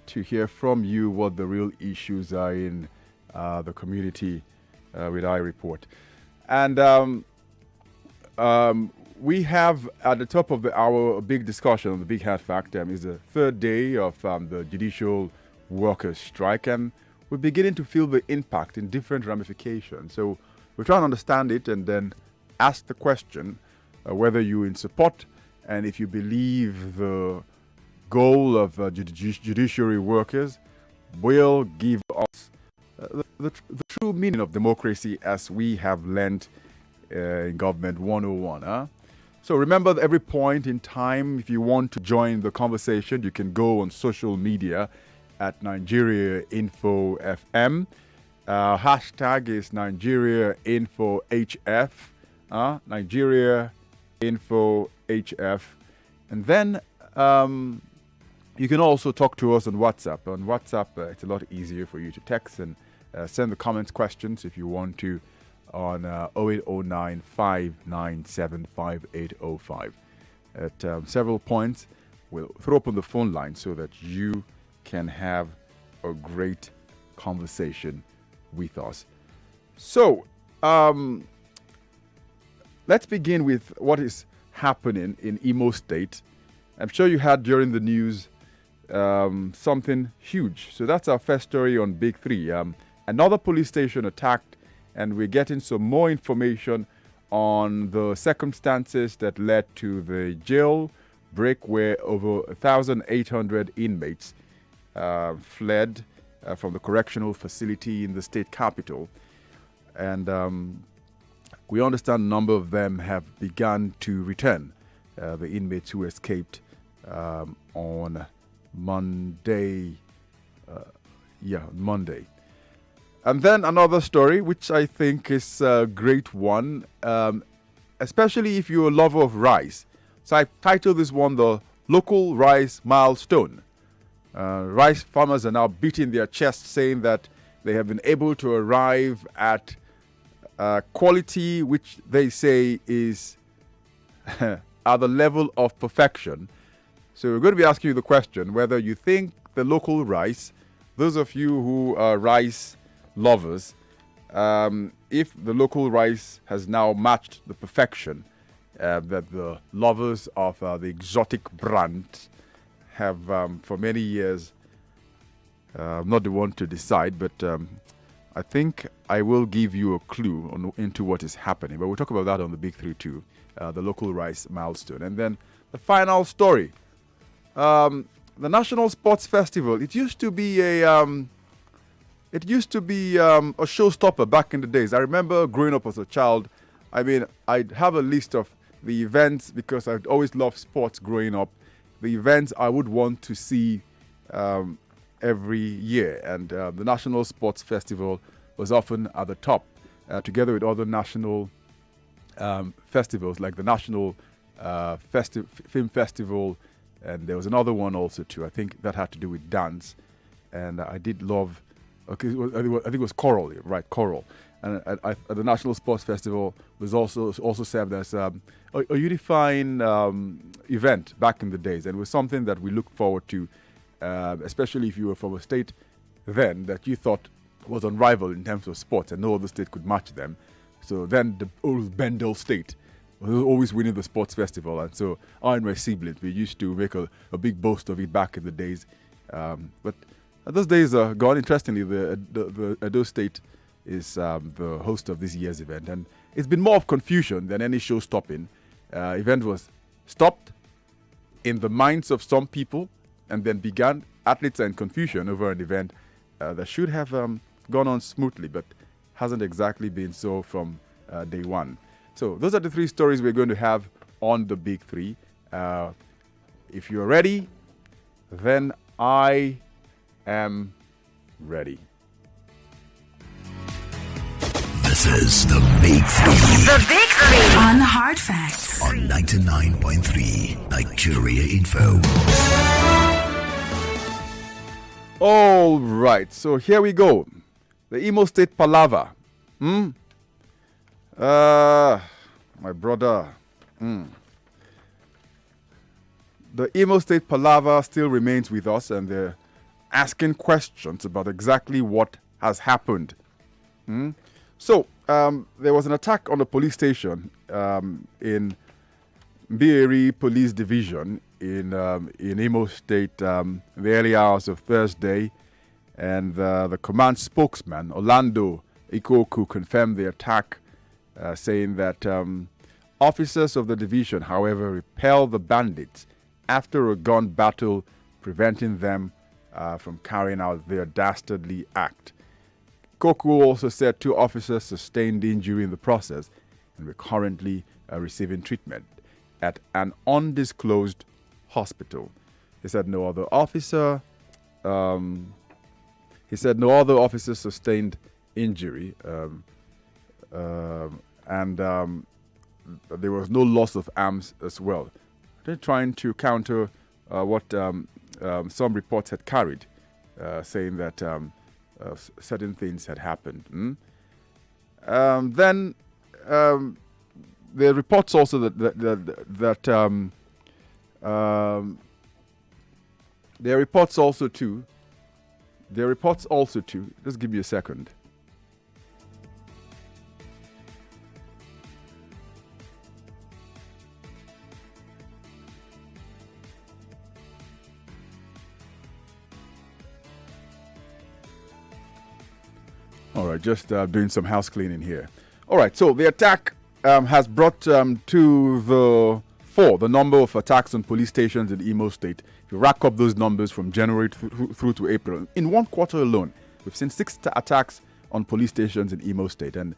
to hear from you what the real issues are in the community with iReport. And we have at the top of the hour a big discussion on the Big Hat Fact. It's the third day of the judicial workers' strike, and we're beginning to feel the impact in different ramifications. So we're trying to understand it and then ask the question whether you're in support and if you believe the goal of judiciary workers will give us the true meaning of democracy as we have learned in Government 101. So remember that every point in time, if you want to join the conversation, you can go on social media at Nigeria Info FM. Hashtag is Nigeria Info HF. Nigeria Info HF. And then you can also talk to us on WhatsApp. On WhatsApp, it's a lot easier for you to text and send the comments, questions if you want to on 0809 597 5805. At several points, we'll throw open the phone line so that you can have a great conversation with us. So, let's begin with what is happening in Imo State. I'm sure you had during the news something huge. So that's our first story on Big Three. Another police station attacked, and we're getting some more information on the circumstances that led to the jail break where over 1,800 inmates fled from the correctional facility in the state capital. And we understand a number of them have begun to return, the inmates who escaped on Monday. Monday. And then another story, which I think is a great one, especially if you're a lover of rice. So I titled this one, The Local Rice Milestone. Rice farmers are now beating their chests, saying that they have been able to arrive at quality which they say is at the level of perfection. So we're going to be asking you the question whether you think the local rice, those of you who are rice lovers, if the local rice has now matched the perfection that the lovers of the exotic brand have for many years. I'm not the one to decide, but I think I will give you a clue into what is happening. But we'll talk about that on the Big Three too, the local rice milestone. And then the final story, the National Sports Festival. It used to be a showstopper back in the days. I remember growing up as a child. I mean, I'd have a list of the events because I'd always loved sports growing up. The events I would want to see every year, and the National Sports Festival was often at the top, together with other national festivals like the National Film Festival, and there was another one also too. I think that had to do with dance, and I did love. Okay, I think it was choral, right? Choral, and the National Sports Festival was also served as a unifying event back in the days, and it was something that we looked forward to, especially if you were from a state then that you thought was unrivaled in terms of sports, and no other state could match them. So then the old Bendel state was always winning the sports festival, and so I and my siblings, we used to make a big boast of it back in the days, but. Those days are gone. Interestingly, the Edo State is the host of this year's event, and it's been more of confusion than any show-stopping. Event was stopped in the minds of some people, and then began. Athletes are in confusion over an event that should have gone on smoothly, but hasn't exactly been so from day one. So those are the three stories we're going to have on the Big Three. If you're ready, then I am ready. This is the Big Three. The Big Three on Hard Facts on 99.3 Nigeria Info. All right, so here we go. The Imo State palaver. My brother. The Imo State palaver still remains with us, and the asking questions about exactly what has happened. So, there was an attack on the police station in Buhari Police Division in Imo State the early hours of Thursday, and the command spokesman, Orlando Ikoku, confirmed the attack, saying that officers of the division, however, repelled the bandits after a gun battle, preventing them from carrying out their dastardly act. Koku also said 2 officers sustained injury in the process and were currently receiving treatment at an undisclosed hospital. He said no other officer. Sustained injury, and there was no loss of arms as well. They're trying to counter what some reports had carried, saying that certain things had happened. Then there are reports also that there are reports also too. Just give me a second. All right, just doing some house cleaning here. All right, so the attack has brought to the fore the number of attacks on police stations in Imo State. If you rack up those numbers from January through to April, in one quarter alone, we've seen 6 attacks on police stations in Imo State. And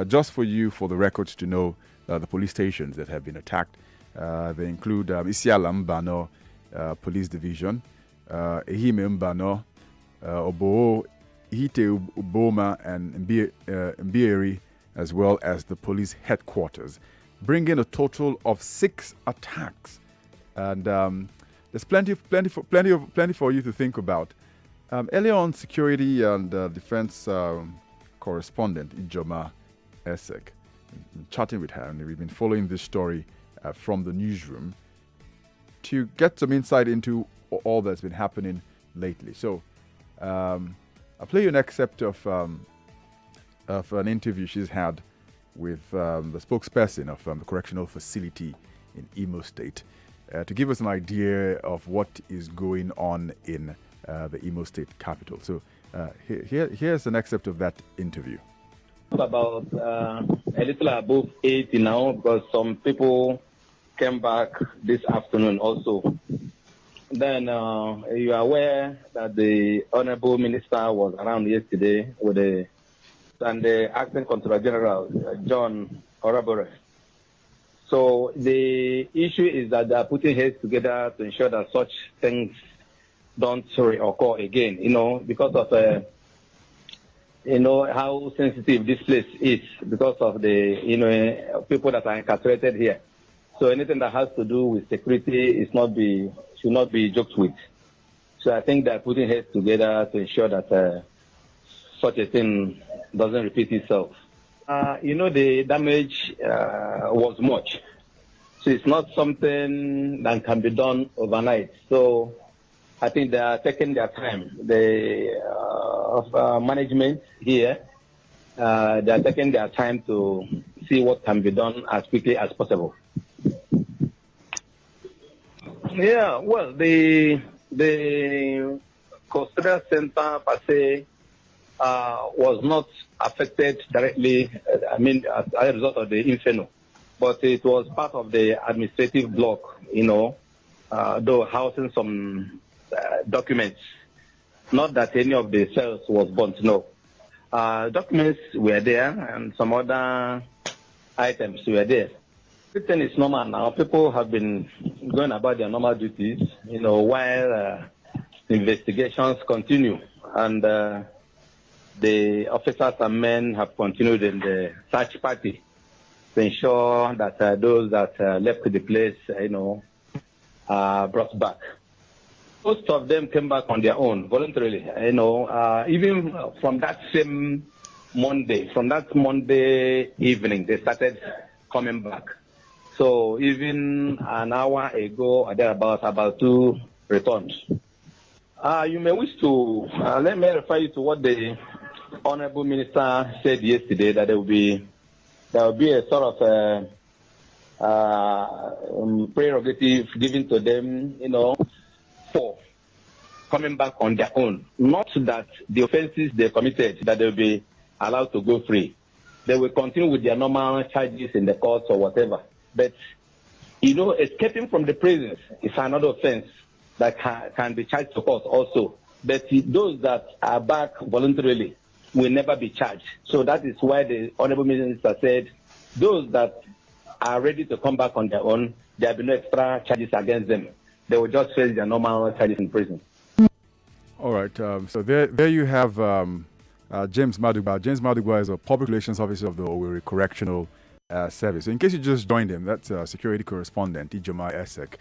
just for the records to know the police stations that have been attacked, they include Isiala Mbano Police Division, Ehime Mbano, Obo Ihite Uboma, and Mbieri, as well as the police headquarters, bringing a total of 6 attacks. And there's plenty for you to think about. Earlier on, security and defense correspondent Ijoma Esek, chatting with her, and we've been following this story from the newsroom to get some insight into all that's been happening lately. So I'll play you an excerpt of an interview she's had with the spokesperson of the correctional facility in Imo State to give us an idea of what is going on in the Imo State capital. So here's an excerpt of that interview. About a little above 80 now, because some people came back this afternoon also. Then you are aware that the Honorable Minister was around yesterday with the Acting Controller General, John Orabore. So the issue is that they are putting heads together to ensure that such things don't reoccur again, because of how sensitive this place is, because of the people that are incarcerated here. So anything that has to do with security should not be joked with. So I think they're putting heads together to ensure that such a thing doesn't repeat itself. The damage was much. So it's not something that can be done overnight. So I think they are taking their time. The management here, they are taking their time to see what can be done as quickly as possible. Yeah, well, the custodial center per se was not affected directly, as a result of the inferno, but it was part of the administrative block, though housing some documents. Not that any of the cells was burnt, no. Documents were there and some other items were there. Everything is normal now. People have been going about their normal duties, while investigations continue. And the officers and men have continued in the search party to ensure that those that left the place, are brought back. Most of them came back on their own, voluntarily. Even from that same Monday, evening, they started coming back. So even an hour ago, or thereabouts, about 2 returned. You may wish to, let me refer you to what the Honorable Minister said yesterday, that there will be a sort of prerogative given to them, for coming back on their own. Not that the offenses they committed, that they'll be allowed to go free. They will continue with their normal charges in the courts or whatever. But, escaping from the prisons is another offense that can be charged to court also. But those that are back voluntarily will never be charged. So that is why the Honorable Minister said those that are ready to come back on their own, there will be no extra charges against them. They will just face their normal charges in prison. All right. So there you have James Madugba. James Madugba is a public relations officer of the Owerri Correctional Service. So in case you just joined him, that's security correspondent Ijoma Esek,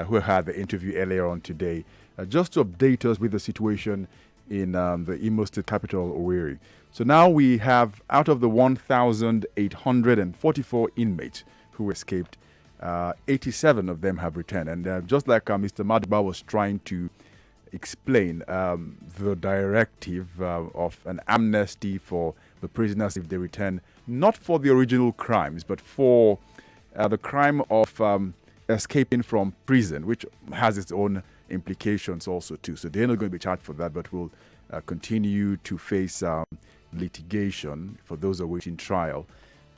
who had the interview earlier on today, just to update us with the situation in the Imo State capital, Owerri. So now we have, out of the 1,844 inmates who escaped, 87 of them have returned. And just like Mr. Madugba was trying to explain, the directive of an amnesty for the prisoners if they return, not for the original crimes, but for the crime of escaping from prison, which has its own implications also too. So they're not going to be charged for that, but will continue to face litigation for those awaiting trial,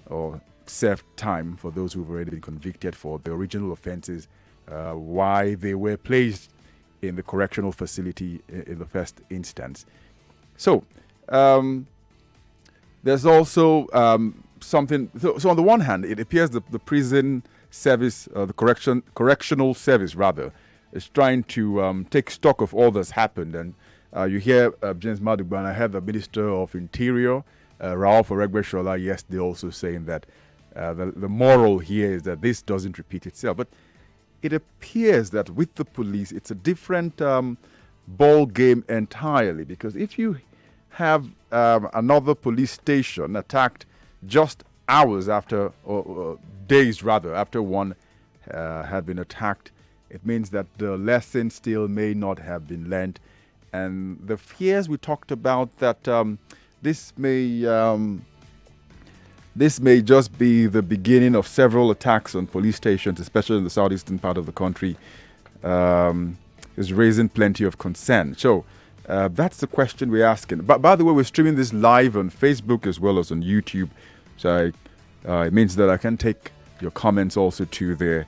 or serve time for those who've already been convicted for the original offenses, why they were placed in the correctional facility in the first instance. So there's also something. So on the one hand, it appears that the prison service, the correctional service rather, is trying to take stock of all that's happened. And you hear James Madugba, and I heard the Minister of Interior, Raouf Oregbesola, yesterday also saying that the moral here is that this doesn't repeat itself. But it appears that with the police, it's a different ball game entirely, because if you have another police station attacked just hours after, or days rather, after one had been attacked, it means that the lesson still may not have been learned. And the fears we talked about, that this may just be the beginning of several attacks on police stations, especially in the southeastern part of the country, is raising plenty of concern. So that's the question we're asking. But by the way, we're streaming this live on Facebook as well as on YouTube. So it means that I can take your comments also to the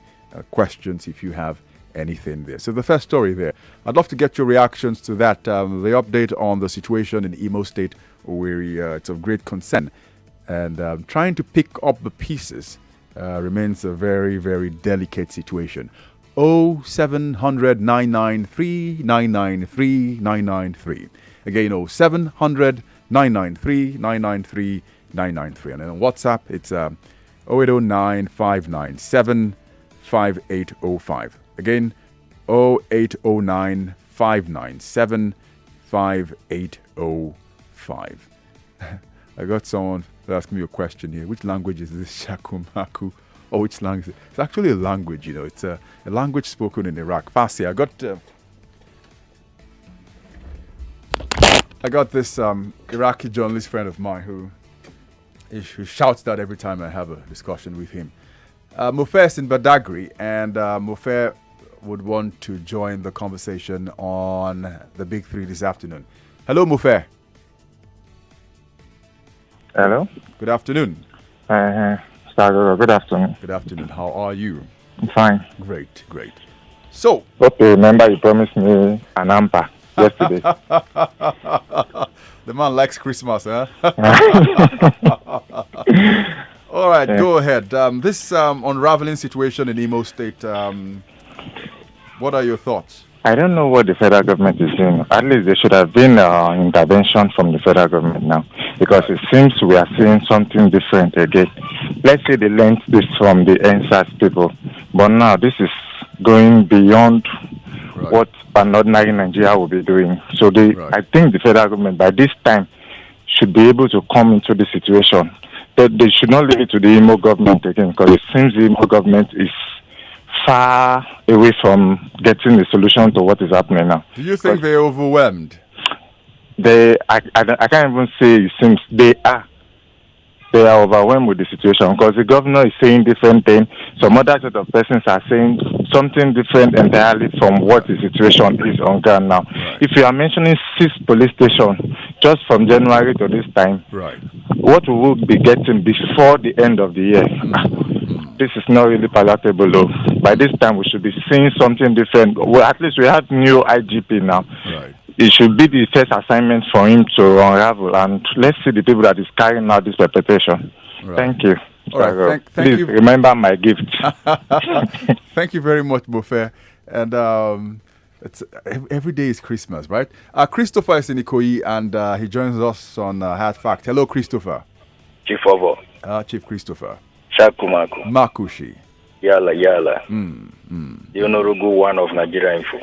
questions if you have anything there. So the first story there, I'd love to get your reactions to that. The update on the situation in Imo State, where it's of great concern. And trying to pick up the pieces remains a very, very delicate situation. 0700 993 993 993. Again, 0700 993 993 993. And then on WhatsApp, it's 0809 597 5805. Again, 0809 597 5805. I got someone asking me a question here. Which language is this, Shakumaku? Oh, which language? It's actually a language, It's a language spoken in Iraq. Farsi. I got this Iraqi journalist friend of mine who shouts that every time I have a discussion with him. Mufer is in Badagry, and Mufer would want to join the conversation on the Big Three this afternoon. Hello, Mufer. Hello. Good afternoon. Good afternoon. Good afternoon. How are you? I'm fine. Great. So. Okay, remember you promised me an amper yesterday. The man likes Christmas, huh? All right, Go ahead. This unraveling situation in Imo State, what are your thoughts? I don't know what the federal government is doing. At least there should have been intervention from the federal government now, because it seems we are seeing something different again. Let's say they learned this from the NSAS people, but now this is going beyond what an ordinary Nigeria will be doing. So I think the federal government by this time should be able to come into the situation. They should not leave it to the Imo government again, because it seems the Imo government is far away from getting a solution to what is happening now. Do you think they're overwhelmed? I can't even say it seems they are. They are overwhelmed with the situation because the governor is saying different things. Some other set of persons are saying something different entirely from what the situation is on ground now. Right. If you are mentioning 6 police stations just from January to this time, right, what we will be getting before the end of the year, this is not really palatable though. By this time we should be seeing something different. Well, at least we have new IGP now. Right. It should be the first assignment for him to unravel, and let's see the people that is carrying out this perpetration. Right. Thank you. All right. Thank Please you. Remember my gift. Thank you very much, Bofe. And it's every day is Christmas, right? Christopher is in Ikoyi, and he joins us on Hard Fact. Hello, Christopher. Chief Ovo. Chief Christopher. Shakumaku. Makushi. Yala. The Honorable One of Nigeria Info.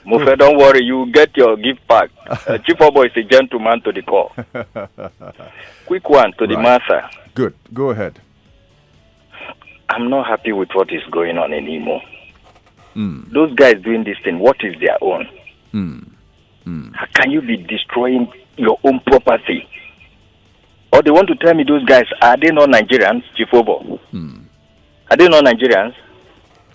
Mufe, don't worry, you get your gift pack. Chief Obo is a gentleman to the core. Quick one to the master. Good. Go ahead. I'm not happy with what is going on anymore. Those guys doing this thing, what is their own? How can you be destroying your own property? Or they want to tell me those guys, are they not Nigerians, Chief Obo? Are they not Nigerians?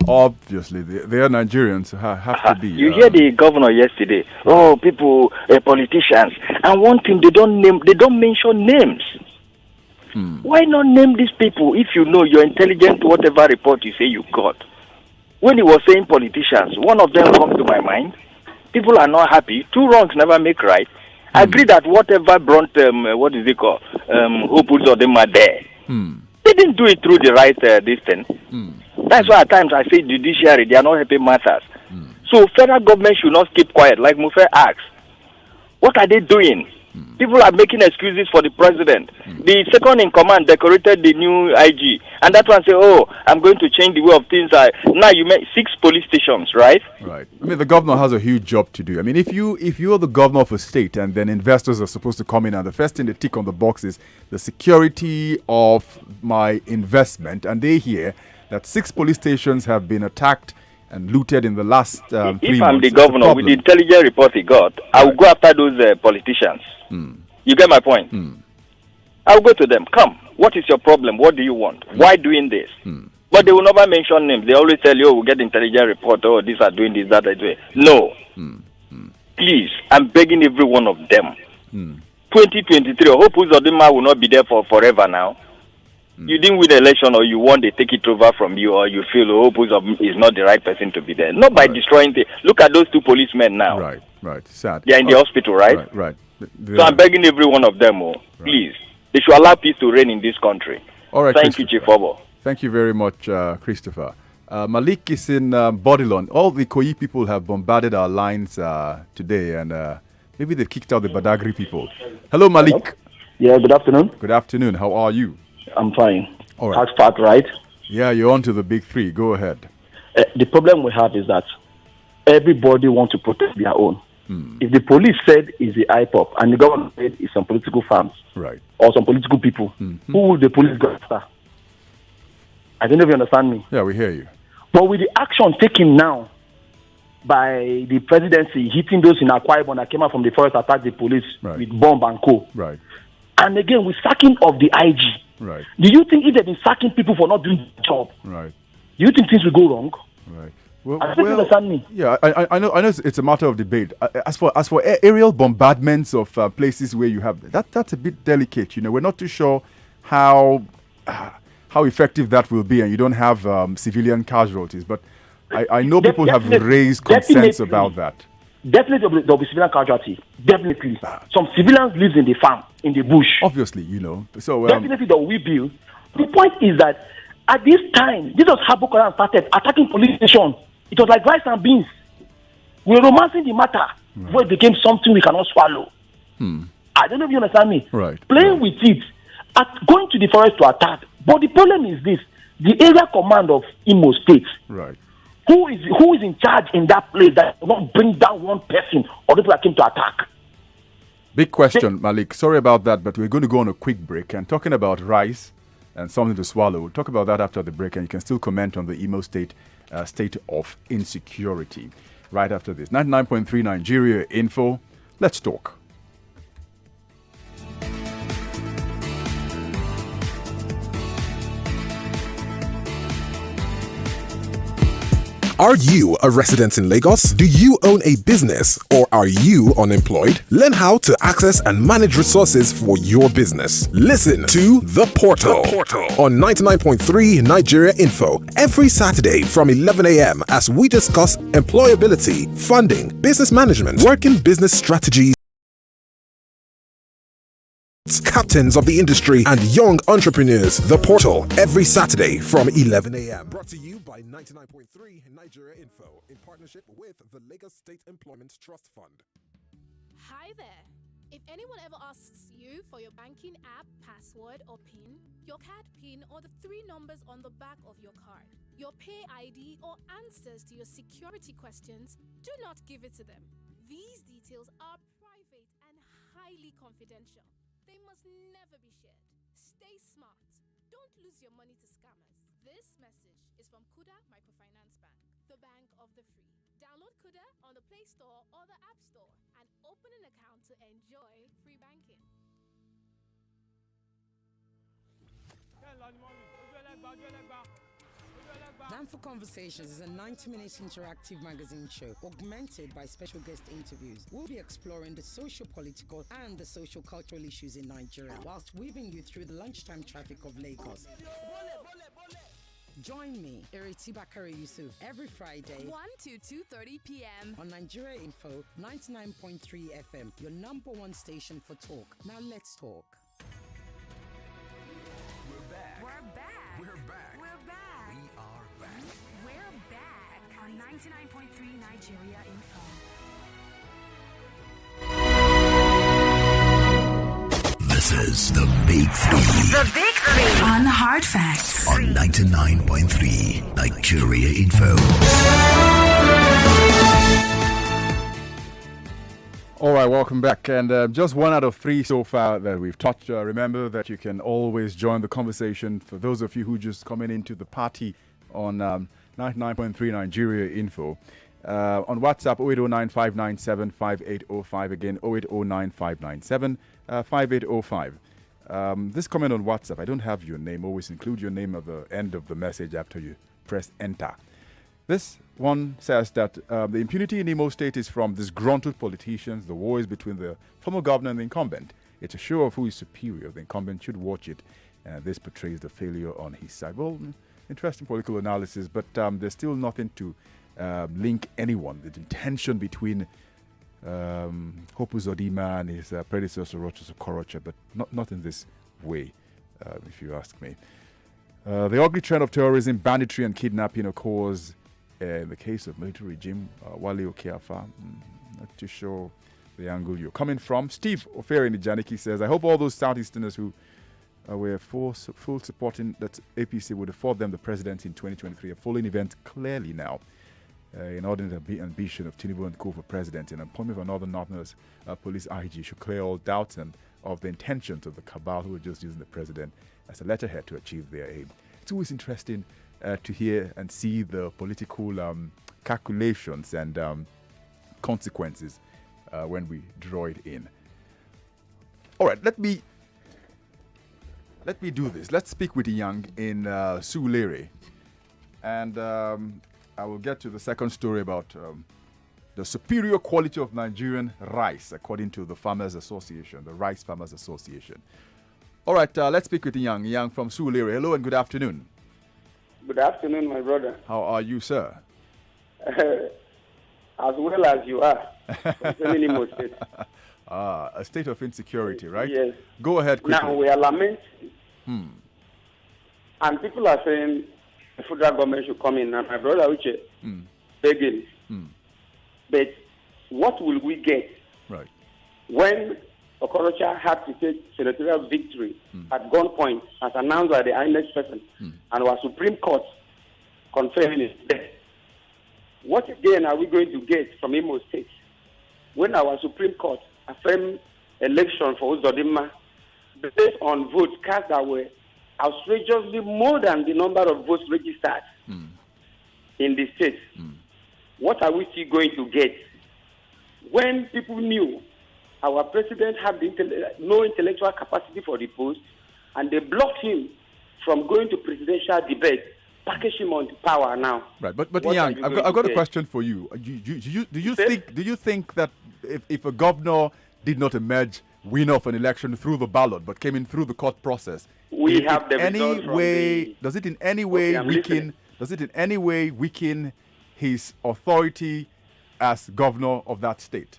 Obviously, they are Nigerians. Have to be. You hear the governor yesterday. Oh, people, politicians, and one thing they don't mention names. Why not name these people if you know you're intelligent to whatever report you say you got? When he was saying politicians, one of them come to my mind. People are not happy. 2 wrongs never make right. I agree that whatever brought what is it called? Who puts on them are there. They didn't do it through the right this thing. That's why at times I say judiciary, they are not helping matters. So federal government should not keep quiet, like Mufe asks. What are they doing? People are making excuses for the president. The second in command decorated the new IG, and that one say, "Oh, I'm going to change the way of things." Now you make 6 police stations, right? Right. I mean, the governor has a huge job to do. I mean, if you're the governor of a state, and then investors are supposed to come in, and the first thing they tick on the box is the security of my investment, and they hear that 6 police stations have been attacked and looted in the last 3 months. If I'm the governor, with the intelligence report he got, I will go after those politicians. You get my point? I will go to them. Come, what is your problem? What do you want? Why doing this? But they will never mention names. They always tell you, oh, we'll get the intelligence report. Oh, these are doing this, that, are doing. No. Please, I'm begging every one of them. 2023, I hope Uzodinma will not be there for forever now. You didn't win the election, or you want they take it over from you, or you feel Uzodinma is not the right person to be there. Not by destroying things. Look at those 2 policemen now. Right. Sad. They are in the hospital, right? Right. So I'm begging every one of them, please. They should allow peace to reign in this country. All right. Thank you, Chief Obo. Thank you very much, Christopher. Malik is in Bodilon. All the Koyi people have bombarded our lines today, and maybe they've kicked out the Badagry people. Hello, Malik. Yeah, good afternoon. Good afternoon. How are you? I'm fine. All right. That's fact, right? Yeah, you're on to the big 3. Go ahead. The problem we have is that everybody wants to protect their own. If the police said it's the IPOP and the government said it's some political farms, right, or some political people, who will the police go after? I don't know if you understand me. Yeah, we hear you. But with the action taken now by the presidency, hitting those in Akwa Ibom that came out from the forest, attack the police with bomb and co. Right. And again, with sacking of the IG. Right. Do you think if they've been sacking people for not doing the job, right, do you think things will go wrong? Right. Well, understand me. Yeah, I know it's a matter of debate. As for aerial bombardments of places where you have that's a bit delicate. You know, we're not too sure how effective that will be, and you don't have civilian casualties. But I know people have raised concerns about that. Definitely, there'll be civilian casualty. Definitely, some civilians live in the farm, in the bush. Obviously, you know. So definitely, there will be bill. The point is that at this time, this was how Boko Haram started attacking police stations. It was like rice and beans. We're romancing the matter where it became something we cannot swallow. I don't know if you understand me. Right. Playing with it, going to the forest to attack. But the problem is this: the area command of Imo State. Right. Who is in charge in that place that won't bring down one person or people that came to attack? Big question, Malik. Sorry about that, but we're going to go on a quick break. And talking about rice and something to swallow. We'll talk about that after the break, and you can still comment on the Imo State state of insecurity right after this. 99.3 Nigeria Info. Let's talk. Are you a resident in Lagos? Do you own a business or are you unemployed? Learn how to access and manage resources for your business. Listen to The Portal, on 99.3 Nigeria Info every Saturday from 11 a.m. as we discuss employability, funding, business management, working business strategies, captains of the industry, and young entrepreneurs. The Portal every Saturday from 11 a.m. Brought to you by 99.3 Nigeria Info in partnership with the Lagos State Employment Trust Fund. Hi there. If anyone ever asks you for your banking app, password, or PIN, your card PIN, or the 3 numbers on the back of your card, your pay ID, or answers to your security questions, do not give it to them. These details are private and highly confidential. They must never be shared. Stay smart. Don't lose your money to scammers. This message is from Kuda Microfinance Bank, the bank of the free. Download Kuda on the Play Store or the App Store and open an account to enjoy free banking. Time for Conversations is a 90-minute interactive magazine show augmented by special guest interviews. We'll be exploring the socio-political and the social-cultural issues in Nigeria whilst weaving you through the lunchtime traffic of Lagos. Join me, Eriti Bakari Yusuf, every Friday 1 to 2:30 p.m. on Nigeria Info 99.3 FM, your number one station for talk. Now let's talk. We're back. We're back. We're back. We're back. We are back. We're back on 99.3 Nigeria Info. This is the Big Three. The Big Three on Hard Facts on 99.3 Nigeria Info. All right, welcome back. And just 1 out of 3 so far that we've touched. Remember that you can always join the conversation. For those of you who just coming into the party on 99.3 Nigeria Info. On WhatsApp, 0809-597-5805. Again, 0809-597-5805. This comment on WhatsApp, I don't have your name. Always include your name at the end of the message after you press enter. This one says that the impunity in Imo State is from disgruntled politicians. The war is between the former governor and the incumbent. It's a show of who is superior. The incumbent should watch it. This portrays the failure on his side. Well, interesting political analysis, but there's still nothing to link anyone. The tension between Hopu Zodima and his predecessor, Rochester Korocha, but not in this way, if you ask me. The ugly trend of terrorism, banditry, and kidnapping occurs in the case of military regime, Wale Okeafa. Not too sure the angle you're coming from. Steve Oferi Nijaniki says, I hope all those Southeasterners who were full supporting that APC would afford them the presidency in 2023 are following events clearly now. In order to be ambition of Tinubu and co for president, and appointment of another Northerners police IG should clear all doubts and of the intentions of the cabal who are just using the president as a letterhead to achieve their aim. It's always interesting to hear and see the political calculations and consequences when we draw it in. All right, let me do this. Let's speak with Young in Surulere, and I will get to the second story about the superior quality of Nigerian rice, according to the Farmers Association, the Rice Farmers Association. All right, let's speak with Young. Young from Surulere. Hello and good afternoon. Good afternoon, my brother. How are you, sir? As well as you are. Concerning Imo State. A state of insecurity, right? Yes. Go ahead quickly. Now we are lamenting. And people are saying the federal government should come in. And my brother Uche begging. But what will we get? Right. When Okorocha had to take senatorial victory at gunpoint as announced by the INEC person and our Supreme Court confirming his death. What again are we going to get from Imo State when our Supreme Court affirmed election for Uzodinma based on votes cast that were outrageously more than the number of votes registered in the state. What are we still going to get? When people knew our president had no intellectual capacity for the post, and they blocked him from going to presidential debate, package him on power now. Right, but Yang, I've got a question for you. Do you think that if a governor did not emerge winner of an election through the ballot but came in through the court process, does it in any way weaken his authority as governor of that state?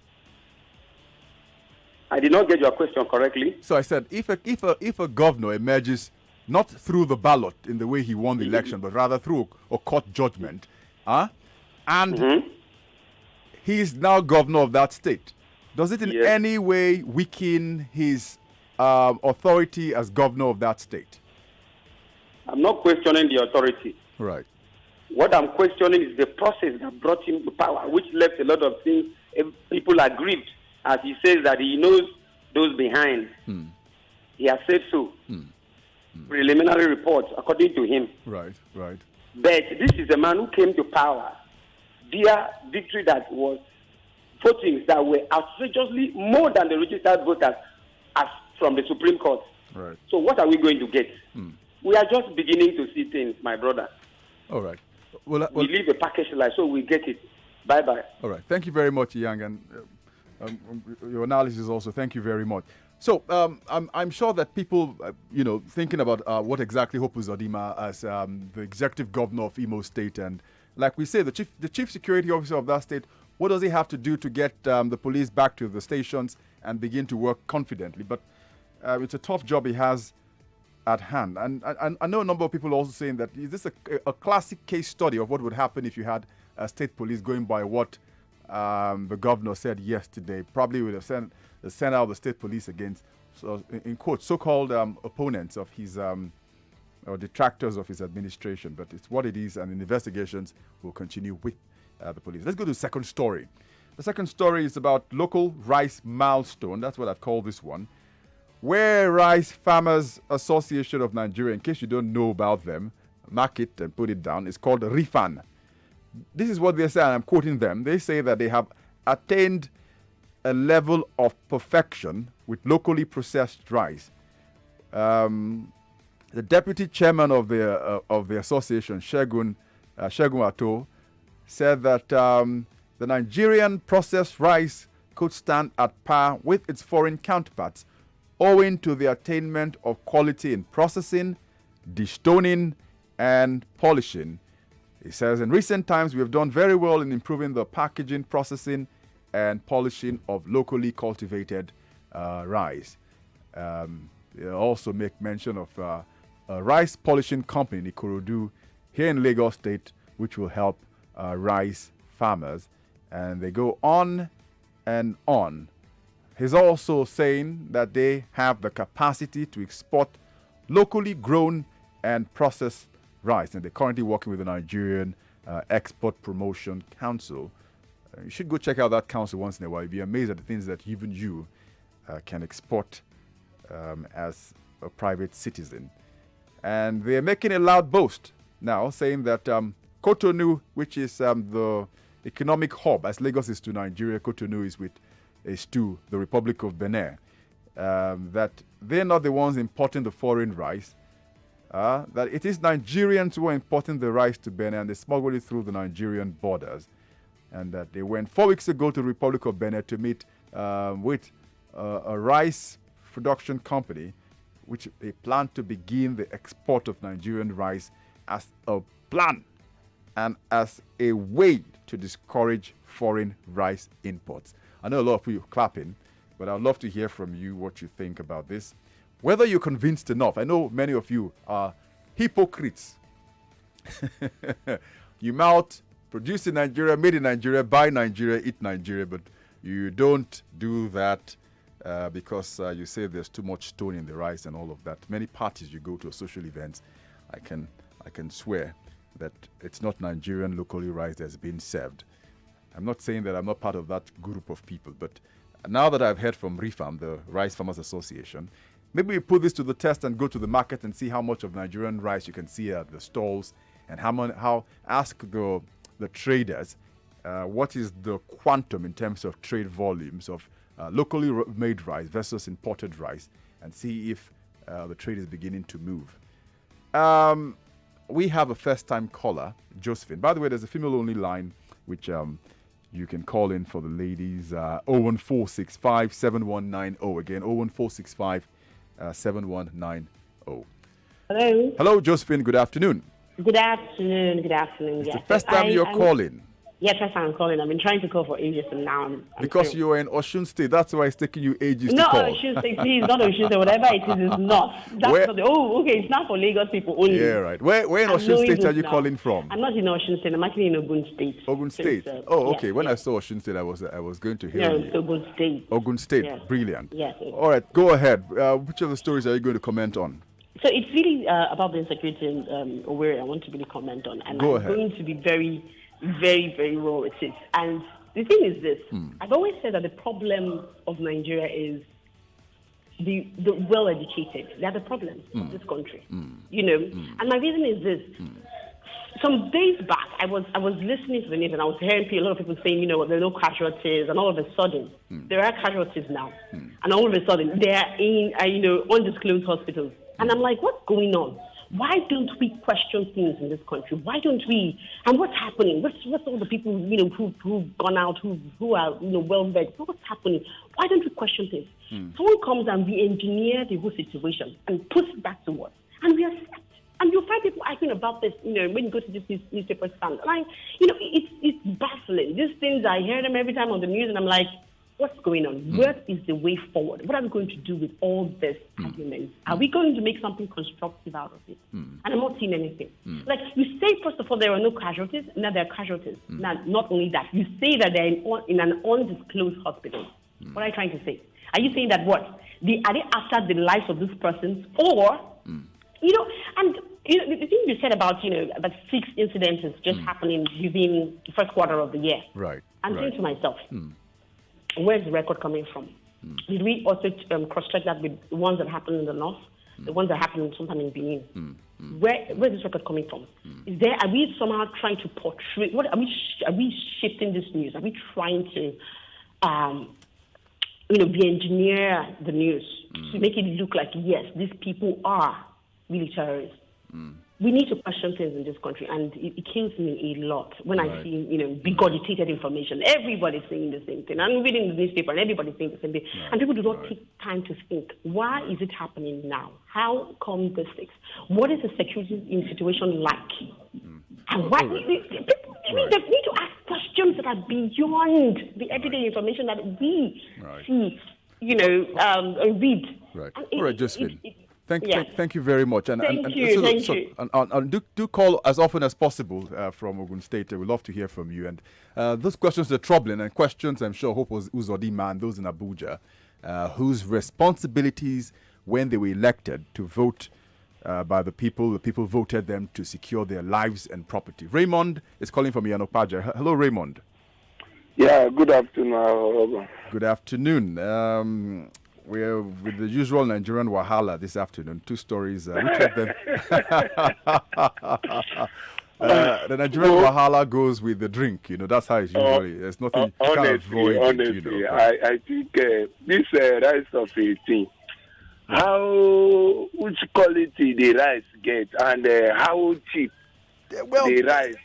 I did not get your question correctly. So I said, if a governor emerges not through the ballot in the way he won the election, but rather through a court judgment, and he is now governor of that state, does it in any way weaken his authority as governor of that state? I'm not questioning the authority. Right. What I'm questioning is the process that brought him to power, which left a lot of things. People are grieved, as he says that he knows those behind. He has said so. Preliminary reports, according to him. Right. But this is a man who came to power via victory that was votings that were outrageously more than the registered voters as from the Supreme Court. Right. So what are we going to get? We are just beginning to see things, my brother. All right. We leave a package like so we get it. Bye-bye. All right. Thank you very much, Yang, and your analysis also. Thank you very much. So I'm sure that people, thinking about what exactly Hope Uzodimma as the executive governor of Imo State, and like we say, the chief security officer of that state, what does he have to do to get the police back to the stations and begin to work confidently? But it's a tough job he has at hand. And I know a number of people also saying that is this a classic case study of what would happen if you had state police going by what the governor said yesterday. Probably would have sent out the state police against, so in quotes, so-called opponents of his or detractors of his administration. But it's what it is, and investigations will continue with the police. Let's go to the second story. The second story is about local rice milestone. That's what I've called this one. Where Rice Farmers Association of Nigeria, in case you don't know about them, mark it and put it down. It's called RIFAN. This is what they say, and I'm quoting them. They say that they have attained a level of perfection with locally processed rice. The deputy chairman of the association, Shegun Ato, said that the Nigerian processed rice could stand at par with its foreign counterparts, owing to the attainment of quality in processing, destoning, and polishing. He says, in recent times, we have done very well in improving the packaging, processing, and polishing of locally cultivated rice. They also make mention of a rice polishing company in Ikorodu here in Lagos State, which will help rice farmers. And they go on and on. He's also saying that they have the capacity to export locally grown and processed rice, and they're currently working with the Nigerian Export Promotion Council. You should go check out that council once in a while. You'll be amazed at the things that even you can export as a private citizen. And they're making a loud boast now, saying that Cotonou, which is the economic hub, as Lagos is to Nigeria, Cotonou is to the Republic of Benin, that they're not the ones importing the foreign rice, that it is Nigerians who are importing the rice to Benin, and they smuggle it through the Nigerian borders, and that they went 4 weeks ago to the Republic of Benin to meet with a rice production company, which they plan to begin the export of Nigerian rice as a plan and as a way to discourage foreign rice imports. I know a lot of you clapping, but I'd love to hear from you what you think about this. Whether you're convinced enough. I know many of you are hypocrites. You mouth, produce in Nigeria, made in Nigeria, buy Nigeria, eat Nigeria, but you don't do that because you say there's too much stone in the rice and all of that. Many parties you go to, social events, I can swear that it's not Nigerian locally rice that's being served. I'm not saying that I'm not part of that group of people, but now that I've heard from RIFAM, the Rice Farmers Association, maybe we put this to the test and go to the market and see how much of Nigerian rice you can see at the stalls, and how ask the traders what is the quantum in terms of trade volumes of locally made rice versus imported rice, and see if the trade is beginning to move. We have a first-time caller, Josephine. By the way, there's a female-only line which you can call in for the ladies. 01465 7190. Again, 01465 7190. Hello. Hello, Josephine. Good afternoon. Good afternoon. Good afternoon. It's yes. the first time you're calling. Yes, first time I'm calling. I've been trying to call for ages, and now I'm because through. you are in Osun State. That's why it's taking you ages No, to call. Osun State, please, not Osun State. Whatever it is not. That's not okay, it's not for Lagos people only. Yeah, right. Where in Osun State are you calling from? I'm not in Osun State. I'm actually in Ogun State. Ogun State. Okay. When I saw Osun State, I was going to hear you. Ogun State. Ogun State. Yes. Brilliant. Yes. All right. Go ahead. Which of the stories are you going to comment on? So it's really about the insecurity in Owerri. I want to really comment on, and Go I'm ahead. going to be very, very, very raw with it. And the thing is this: I've always said that the problem of Nigeria is the well-educated. They are the problem of this country, you know. And my reason is this: some days back, I was listening to the news and I was hearing a lot of people saying, you know, there are no casualties, and all of a sudden there are casualties now, and all of a sudden they are in undisclosed hospitals. And I'm like, what's going on? Why don't we question things in this country? Why don't we? And what's happening? What's all the people, you know, who've gone out, who are, you know, well-read? What's happening? Why don't we question things? Someone comes and we engineer the whole situation and puts it back to us, and we accept. And you'll find people arguing about this, you know, when you go to this newspaper stand. And it's baffling. These things, I hear them every time on the news, and I'm like, what's going on? What is the way forward? What are we going to do with all this arguments? Are we going to make something constructive out of it? And I'm not seeing anything. Like, you say, first of all, there are no casualties. Now there are casualties. Now, not only that, you say that they're in an undisclosed hospital. What are you trying to say? Are you saying that what? Are they after the lives of these persons? Or, you know, and you know, the thing you said about, you know, about 6 incidences just happening within the first quarter of the year. Right. I'm saying to myself, where's the record coming from? Did we also cross-check that with the ones that happened in the north, the ones that happened sometime in Benin? Where's this record coming from? Are we somehow trying to portray? What are we shifting this news? Are we trying to, re-engineer the news to make it look like, yes, these people are really terrorists? We need to question things in this country, and it kills me a lot when I see, you know, regurgitated information. Everybody's saying the same thing. I'm reading the newspaper, and everybody's saying the same thing. And people do not take time to think, why is it happening now? How come this thing? What is the security situation like? And why? People need to ask questions that are beyond the everyday information that we see, you know, read. Right. And all right, Josephine. Thank you very much. And Thank you. And do call as often as possible from Ogun State. We'd love to hear from you. And those questions are troubling, and questions I'm sure Hope Uzodinma and those in Abuja, whose responsibilities when they were elected to vote by the people voted them to secure their lives and property. Raymond is calling from Yanopaja. Hello, Raymond. Yeah, good afternoon. Good afternoon. We're with the usual Nigerian Wahala this afternoon. 2 stories. Which of them? The Nigerian Wahala goes with the drink. You know, that's how it's usually. There's nothing you can't avoid. Honestly, you know. I think this rice of 18, which quality the rice get, and how cheap the rice.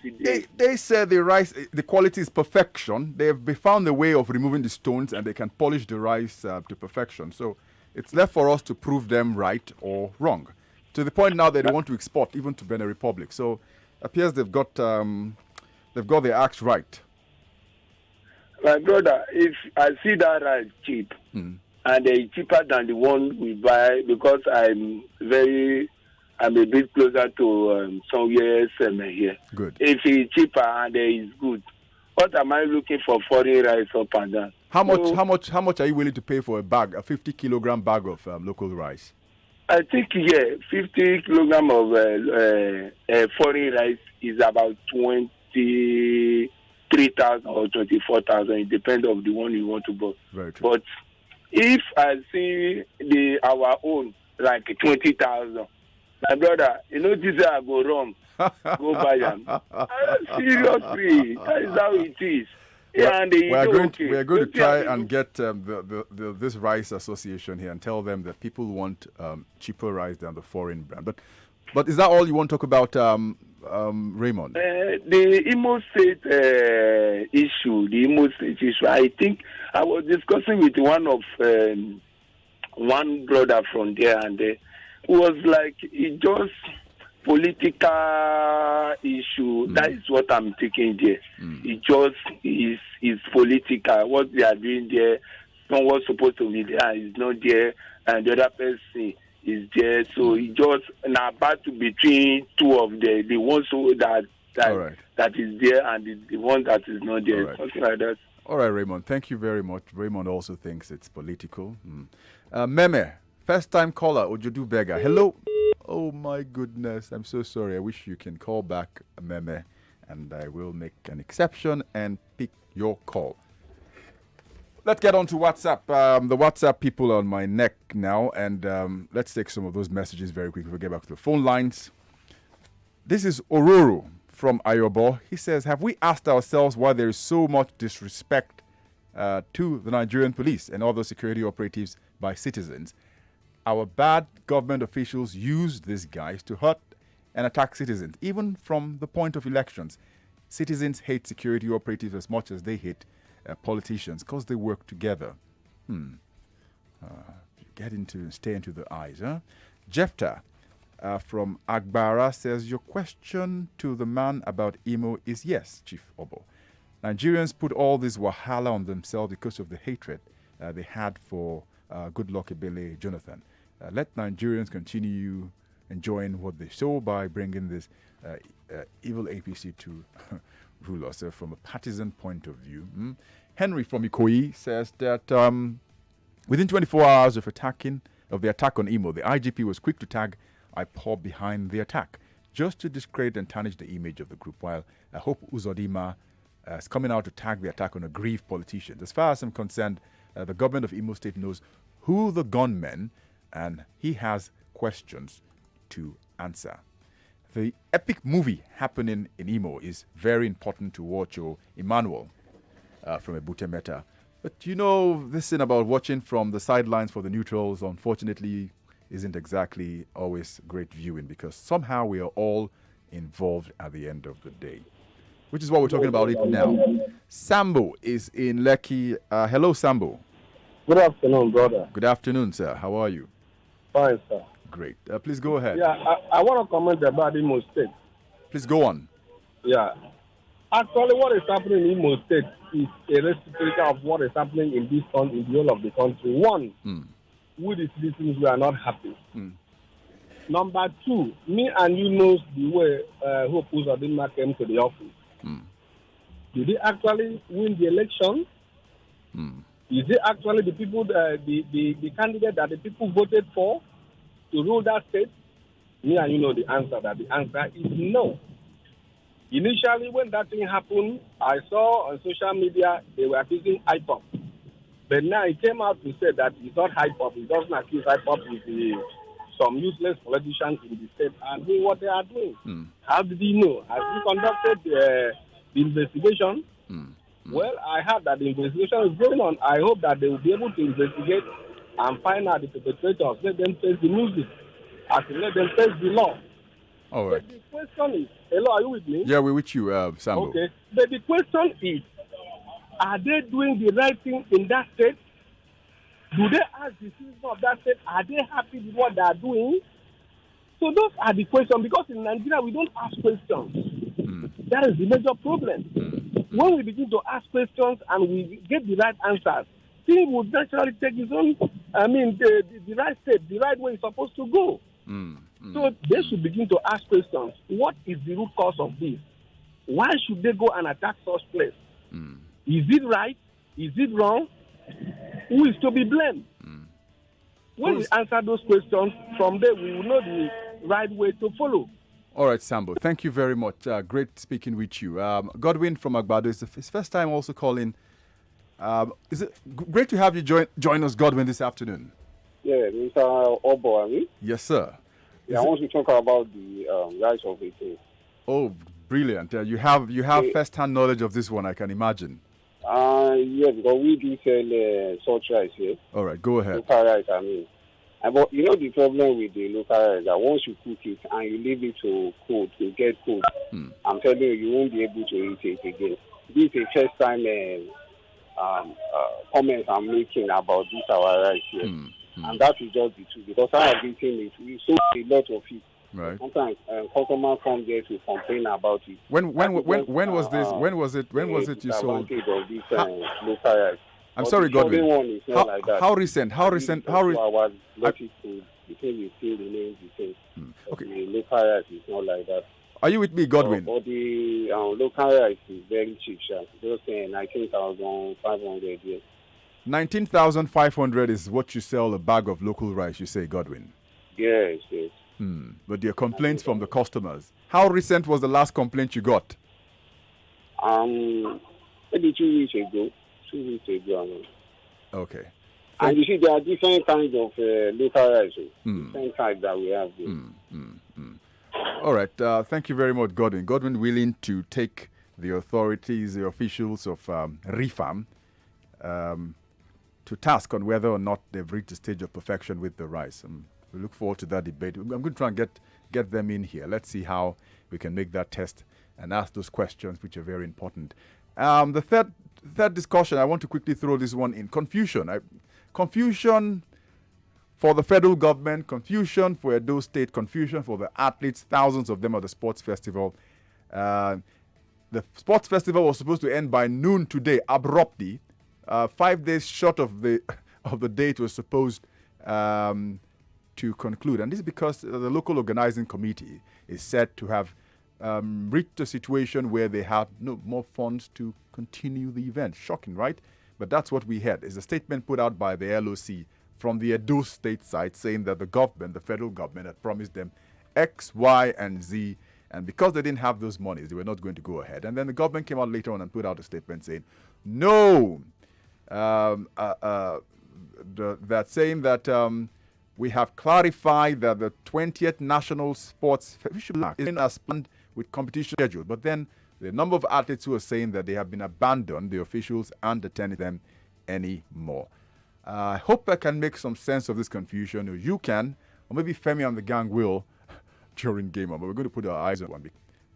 They said the rice, the quality is perfection. They've found a way of removing the stones, and they can polish the rice to perfection. So it's left for us to prove them right or wrong. To the point now that they want to export even to Benin Republic. So appears they've got their acts right. My brother, if I see that rice cheap, and it's cheaper than the one we buy, because I'm a bit closer to somewhere here. Good. If it's cheaper and it's good, what am I looking for foreign rice up and down? How much are you willing to pay for a 50-kilogram bag of local rice? I think 50 kilogram of foreign rice is about 23,000 or 24,000. It depends on the one you want to buy. Very true. But if I see our own like 20,000, my brother, you know this I go wrong, go buy them. Seriously, that is how it is. Yeah, and we are going to try and get this rice association here and tell them that people want cheaper rice than the foreign brand. But is that all you want to talk about, Raymond? The Imo State issue, I think I was discussing with one brother from there, and it was like it just political issue. That is what I'm taking there. It just is political. What they are doing there, someone's supposed to be there is not there, and the other person is there. So it just a battle between two of the ones that is there and the one that is not there. Right. Something like that. All right, Raymond. Thank you very much. Raymond also thinks it's political. Meme, first-time caller, Ojodu Bega. Hello. Oh, my goodness. I'm so sorry. I wish you can call back, Meme, and I will make an exception and pick your call. Let's get on to WhatsApp. The WhatsApp people are on my neck now, and let's take some of those messages very quickly. We'll get back to the phone lines. This is Ororo from Ayobo. He says, have we asked ourselves why there is so much disrespect to the Nigerian police and other security operatives by citizens? Our bad government officials use these guys to hurt and attack citizens, even from the point of elections. Citizens hate security operatives as much as they hate politicians because they work together. Stay into the eyes, huh? Jefta from Agbara says, your question to the man about Imo is yes, Chief Obo. Nigerians put all this wahala on themselves because of the hatred they had for Goodluck Ebele Jonathan. Let Nigerians continue enjoying what they saw by bringing this evil APC to rule us from a partisan point of view. Henry from Ikoyi says that within 24 hours of the attack on Imo, the IGP was quick to tag IPOB behind the attack, just to discredit and tarnish the image of the group, while Hope Uzodinma is coming out to tag the attack on aggrieved politicians. As far as I'm concerned, the government of Imo State knows who the gunmen, and he has questions to answer. The epic movie happening in Imo is very important to watch. Emmanuel from Ebute Meta. But you know, this thing about watching from the sidelines for the neutrals, unfortunately, isn't exactly always great viewing, because somehow we are all involved at the end of the day, which is what we're talking about it now. Sambo is in Lekki. Hello, Sambo. Good afternoon, brother. Good afternoon, sir. How are you? Fine, sir. Great. Please go ahead. Yeah, I want to comment about Imo State. Please go on. Yeah. Actually, what is happening in Imo State is a replica of what is happening in this country, in the whole of the country. One, we the citizens, we are not happy. Number two, me and you know the way Hope Uzodinma came to the office. Did they actually win the election? Is it actually the people, the candidate that the people voted for to rule that state? Me and you know the answer. That the answer is no. Initially, when that thing happened, I saw on social media they were accusing IPOP. But now it came out to say that it's not IPOP. It doesn't accuse IPOP with some useless politicians in the state and doing what they are doing. How did he know? Has he conducted the investigation? Well, I heard that the investigation is going on. I hope that they will be able to investigate and find out the perpetrators. Let them face the music. Let them face the law. All right. But the question is, hello, are you with me? Yeah, we're with you, Sambo. Okay. But the question is, are they doing the right thing in that state? Do they ask the citizens of that state, are they happy with what they are doing? So those are the questions, because in Nigeria we don't ask questions. That is the major problem. When we begin to ask questions and we get the right answers, things would naturally take its own, the right step, the right way it's supposed to go. So they should begin to ask questions. What is the root cause of this? Why should they go and attack such place? Is it right? Is it wrong? Who is to be blamed? When we answer those questions, from there we will know the right way to follow. All right, Sambo, thank you very much. Great speaking with you. Godwin from Agbado is his first time also calling Is it great to have you join us, Godwin, this afternoon? Yeah, Mr. Obo, I mean. Yes, sir. Yeah, I want to talk about the rise of the thing. Oh, brilliant! You have first-hand knowledge of this one, I can imagine. Yeah, because we do sell such rice here. All right, go ahead. Local rice, I mean. But you know the problem with the local rice that once you cook it and you leave it to cold, to get cold, I'm telling you, you won't be able to eat it again. This is the first time comments I'm making about this our rice here. And that is just the truth. Because I have eaten it, we sold a lot of it. Right. Sometimes customers come there to complain about it. When was this? When was it you sold? Of this local rice. I'm But sorry, the Godwin. southern one is not like that. How recent? How recent? Let it cool. The thing is still remains the same. Okay. The local rice is not like that. Are you with me, Godwin? But the local rice is very cheap, sir. Just 19,500 yes. 19,500 is what you sell a bag of local rice, you say, Godwin? Yes, yes. But there are complaints from the customers. How recent was the last complaint you got? Maybe 2 weeks ago. 2 weeks ago. I mean. Okay. And you see, there are different kinds of local rice. Different types that we have here. All right. Thank you very much, Godwin. Godwin willing to take the authorities, the officials of RIFAM, to task on whether or not they've reached the stage of perfection with the rice. We look forward to that debate. I'm going to try and get them in here. Let's see how we can make that test and ask those questions, which are very important. The third discussion, I want to quickly throw this one in. Confusion. Confusion for the federal government, confusion for Edo State, confusion for the athletes, thousands of them at the sports festival. The sports festival was supposed to end by noon today, abruptly. 5 days short of the date was supposed to conclude. And this is because the local organizing committee is said to have reached a situation where they have no more funds to continue the event. Shocking, right? But that's what we had. Is a statement put out by the LOC from the Edo State side saying that the government, the federal government, had promised them X, Y, and Z. And because they didn't have those monies, they were not going to go ahead. And then the government came out later on and put out a statement saying, no, that saying that we have clarified that the 20th National Sports Festival is as planned with competition schedule. But then the number of athletes who are saying that they have been abandoned, the officials aren't attending them anymore. I hope I can make some sense of this confusion, or you can, or maybe Femi and the gang will during game on. But we're going to put our eyes on one.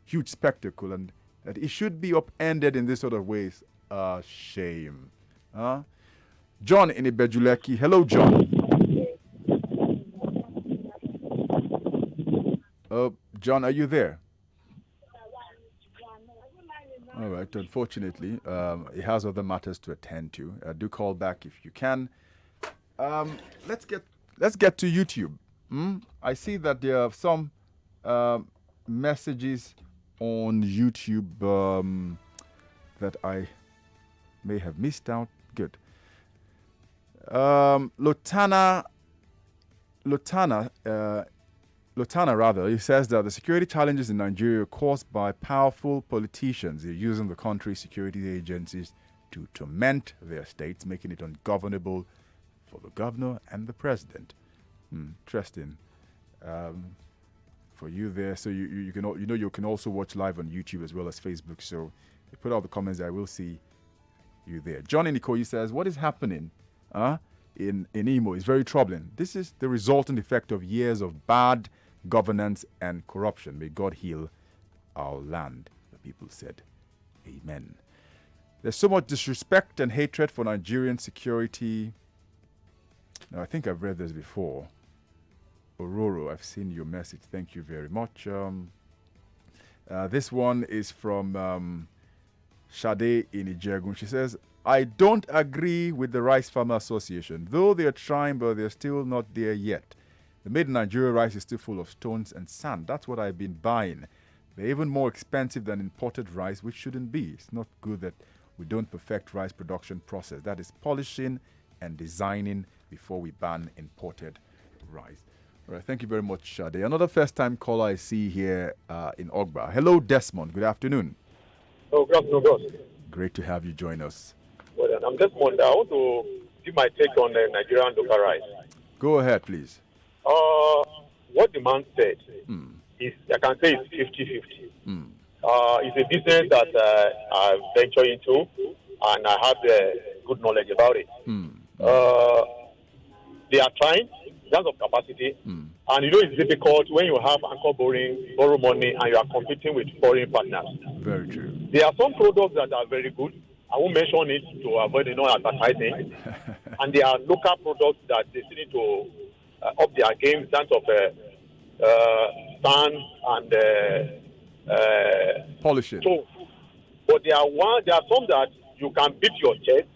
Huge spectacle, and that it should be upended in this sort of ways. Shame. John in Ibejuleki. Hello, John. John, are you there? All right. Unfortunately, he has other matters to attend to. Do call back if you can. Let's get to YouTube. I see that there are some messages on YouTube that I may have missed out. Good. Lotana, he says that the security challenges in Nigeria are caused by powerful politicians. They're using the country's security agencies to torment their states, making it ungovernable for the governor and the president. Interesting. For you there, so you can also watch live on YouTube as well as Facebook. So you put out the comments, I will see you there. John Inikoyi says, what is happening in Imo is very troubling. This is the resultant effect of years of bad governance and corruption. May God heal our land, the people said. Amen. There's so much disrespect and hatred for Nigerian security. Now, I think I've read this before. Ororo, I've seen your message. Thank you very much. This one is from Shade in Ijegun. She says, I don't agree with the Rice Farmer Association. Though they're trying, but they're still not there yet. The made in Nigeria rice is still full of stones and sand. That's what I've been buying. They're even more expensive than imported rice, which shouldn't be. It's not good that we don't perfect rice production process. That is polishing and designing before we ban imported rice. All right, thank you very much, Shade. Another first-time caller I see here in Ogba. Hello, Desmond. Good afternoon. Oh, good afternoon, boss. Great to have you join us. Well, I'm just wondering. I want to give my take on the Nigerian local rice. Go ahead, please. What the man said is, I can say it's 50-50. It's a business that I venture into, and I have good knowledge about it. They are trying in terms of capacity, and it's difficult when you have anchor borrow money, and you are competing with foreign partners. Very true. There are some products that are very good. I won't mention it to avoid advertising. And there are local products that they still need to up their game in terms of sand and polishing. So, but there are some that you can beat your chest.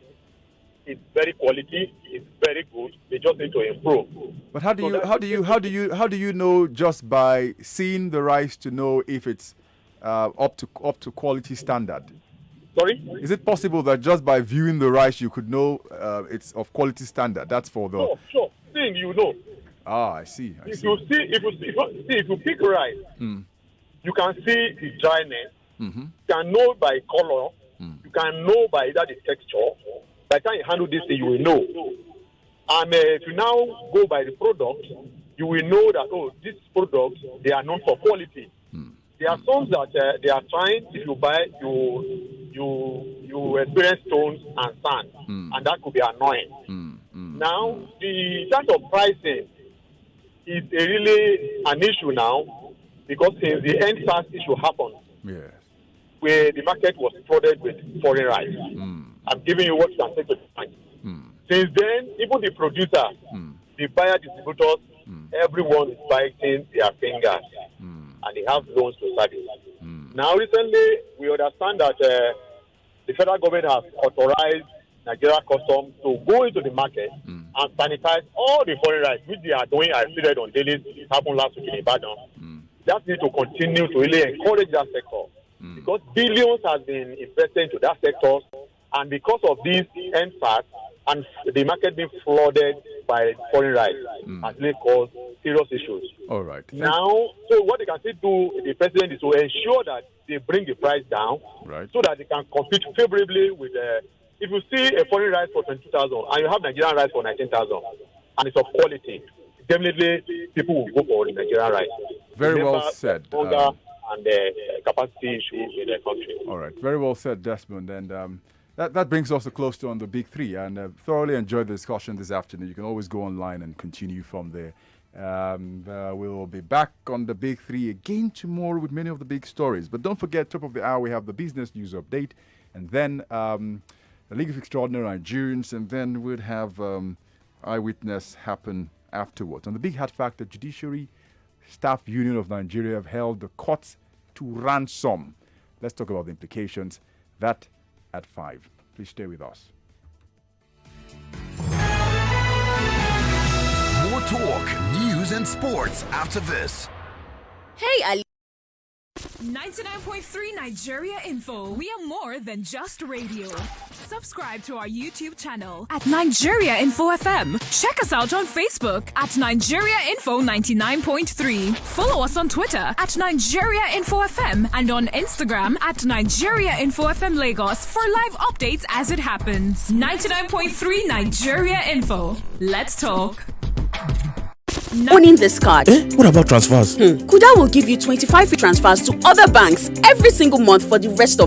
It's very quality. It's very good. They just need to improve. But how do you know just by seeing the rice to know if it's up to quality standard? Sorry? Is it possible that just by viewing the rice you could know it's of quality standard? That's for the. Sure. Seeing, you know. I see. If you pick rice, you can see the dryness. You can know by color. You can know by either the texture. By the time you handle this thing, you will know. And if you now go by the product, you will know that these products, they are known for quality. There are some that they are trying. If you buy, you experience stones and sand, and that could be annoying. Now, the type of pricing is really an issue now, because since the end-SARS issue happened, where the market was flooded with foreign rice. I'm giving you what you can take to the bank. Since then, even the producer, the buyer distributors, everyone is biting their fingers, and they have loans to service. Now, recently, we understand that the federal government has authorized Nigeria Customs to go into the market and sanitize all the foreign rice, which they are doing. I see that on daily. It happened last week in Ibadan. That needs to continue to really encourage that sector, because billions have been invested into that sector, and because of this end-SARS and the market being flooded by foreign rice has really caused serious issues. All right. Now, so what they can still do, the president, is to ensure that they bring the price down, so that they can compete favorably with. If you see a foreign rice for 22,000 and you have Nigerian rice for 19,000, and it's of quality, definitely people will go for the Nigerian rice. Very well said. And the capacity issue in the country. All right. Very well said, Desmond. And that brings us close to on the big three. And thoroughly enjoyed the discussion this afternoon. You can always go online and continue from there. We'll be back on the big three again tomorrow with many of the big stories. But don't forget, top of the hour, we have the business news update. And then the League of Extraordinary Nigerians. And then we'll have Eyewitness happen afterwards. On the big hat fact, the Judiciary Staff Union of Nigeria have held the courts to ransom. Let's talk about the implications. That at 5. Please stay with us. More talk, news, and sports after this. Hey, Ali. 99.3 Nigeria Info. We are more than just radio. Subscribe to our YouTube channel at Nigeria Info FM. Check us out on Facebook at Nigeria Info 99.3. Follow us on Twitter at Nigeria Info FM and on Instagram at Nigeria Info FM Lagos for live updates as it happens. 99.3 Nigeria Info. Let's talk. Owning this card. What about transfers? Kuda will give you 25 free transfers to other banks every single month for the rest of